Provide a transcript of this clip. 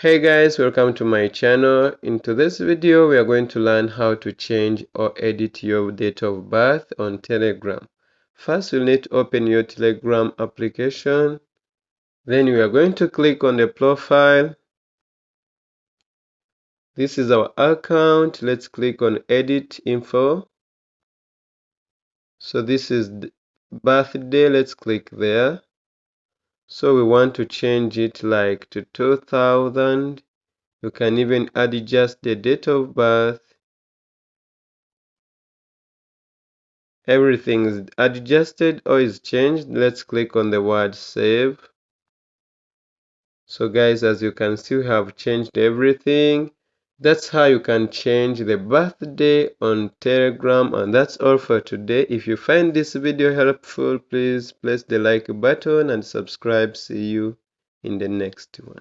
Hey guys, welcome to my channel. In today's video we are going to learn how to change or edit your date of birth on Telegram. First you'll need to open your Telegram application. Then we are going to click on the profile. This is our account. Let's click on edit info. So this is birthday. Let's click there. So we want to change it like to 2000. You can even adjust the date of birth. Everything is adjusted or is changed. Let's click on the word save. So guys, as you can see, we have changed everything. That's how you can change the birthday on Telegram. And that's all for today. If you find this video helpful, please press the like button and subscribe. See you in the next one.